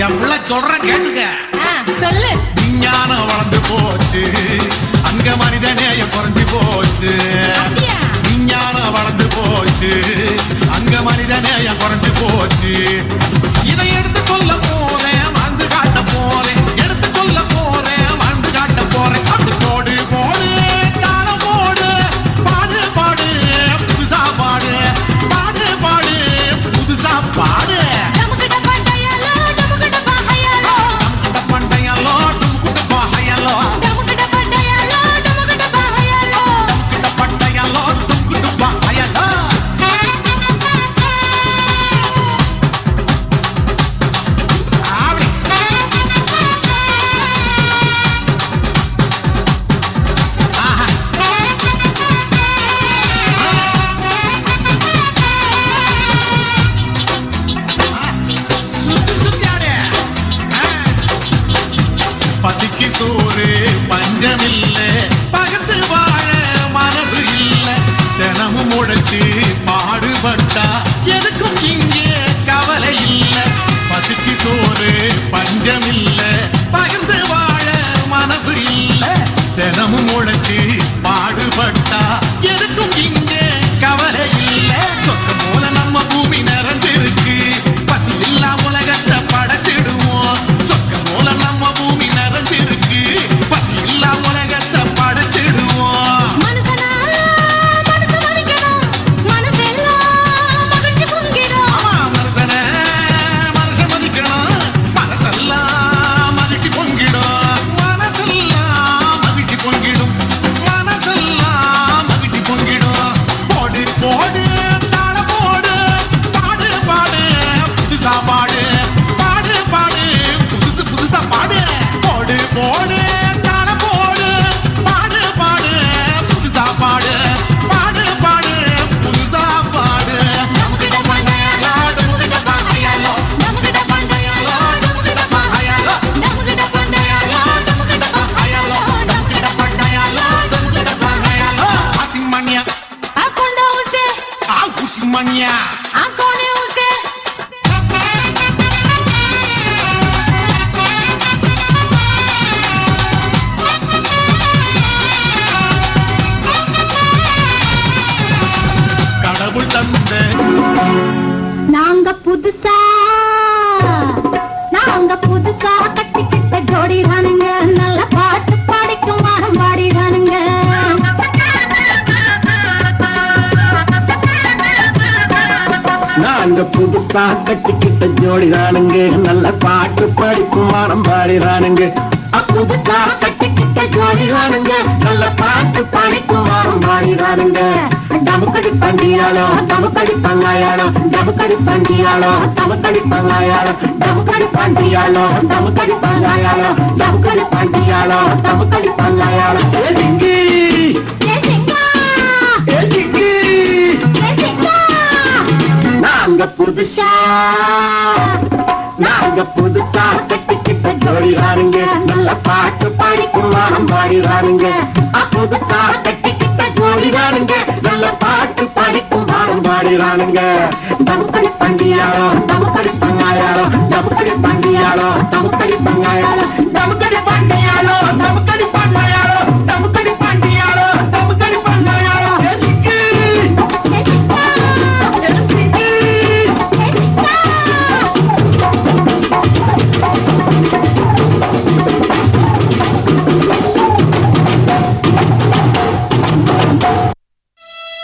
என் பிள்ளை சொல்ற கேட்டுக்க. சொல்லு. விஞ்ஞானம் வளர்ந்து போச்சு, அங்க மனிதநேயம் குறைஞ்சு போச்சு. விஞ்ஞானம் வளர்ந்து போச்சு, அங்க மனிதநேயம் குறைஞ்சு போச்சு. இதை எடுத்து சொல்ல போறேன், வாழ்ந்து காட்ட போறேன். எடுத்து சொல்ல போறேன், வாழ்ந்து காட்ட போறேன். அப்படி போடு போடு தாளம் போடு, பாடு பாடு புதுசா பாடு, பாடு பாடு புதுசா பாடு. பசிக்கு சோறு பஞ்சமில்ல, பகத்து வாழ மனசு இல்ல. தினமும் உழைச்சு பாடுபட்டா எதுக்கும் இங்கே கவலை இல்ல. பசிக்கு சோறு பஞ்சமில்ல, பகந்து வாழ மனசு இல்ல. தினமும் உழைச்சு பாடுபட்டா எதுக்கும் இங்கே கவலை இல்ல. சொர்க்கம் போல நம்ம பூமி நிறைஞ்சிருக்கு, பசி இல்லா உலகத்தை படைச்சிடுவோம். சொர்க்கம் போல நம்ம பூமி நிறைஞ்சிருக்கு, பசி இல்லா உலகத்தை படைச்சிடுவோம். ஆமா, மனுஷனை மனுஷன் மதிக்கணும், மனசெல்லாம் மதிக்கு பொங்கிடும். மனசெல்லாம் மதிக்கு பொங்கிடும், மனசெல்லாம் மதிக்கு பொங்கிடும். போடு போடு தாள போடு, பாடு பாடு புதுசா பாடு, பாடு பாடு புதுசு புதுசா பாடு. போடு போடு தாள போடு, பாடு பாடு புதுசா பாடு, பாடு பாடு புதுசா பாடு. நமக்கிட்ட பண்டையாலோ, நமக்கிட்ட பண்டையாலோ, நமக்கிட்ட பண்டையாலோ, நமக்கிட்ட பண்டையாலோ, நமக்கிட்ட பண்டையாலோ, நமக்கிட்ட பண்டையாலோ, நமக்கிட்ட பண்டையாலோ, நமக்கிட்ட பண்டையாலோ. ஆசிமணியா ஆகுசிமணியா கடவுள் தந்த நாங்க புதுசா கட்டிக்கிட்ட ஜோடி தானுங்க. நல்ல பாட்டு பாடிக்கும் வாரம் பாடி தானுங்க. நாங்க புதுசா கட்டிக்கிட்ட ஜோடிதானுங்க, நல்ல பாட்டு படிக்கும் வாரம் பாடிதானுங்க. புதுசா கட்டிக்கிட்ட ஜோடிதானுங்க, நல்ல பாட்டு படிக்கும் வாரம் பாடிதானுங்க. டமுக்கடி பண்டியாளோ, டமுக்கடி பங்காயாளோ, டமுக்கடி பண்டியாளோ, டமுக்கடி பங்காயாளோ, டமுக்கடி பண்டியாளோ, டமுக்கடி பங்காயாளோ, டமுக்கடி பண்டியாளோ, டமுக்கடி பங்காயாளோ. நாங்க புதுசா கட்டிக்கிட்ட ஜோடிதானுங்க, நல்ல பாட்டு பாடிக்கும் வாரம் பாடிதானுங்க. புதுசா கட்டிக்கிட்ட ஜோடிதானுங்க, நல்ல பாட்டு பாடிக்கும் வாரம் பாடிதானுங்க. டமுக்கடி பண்டியாளோ, டமுக்கடி பங்காயாளோ, டமுக்கடி பண்டியாளோ, டமுக்கடி பங்காயாளோ,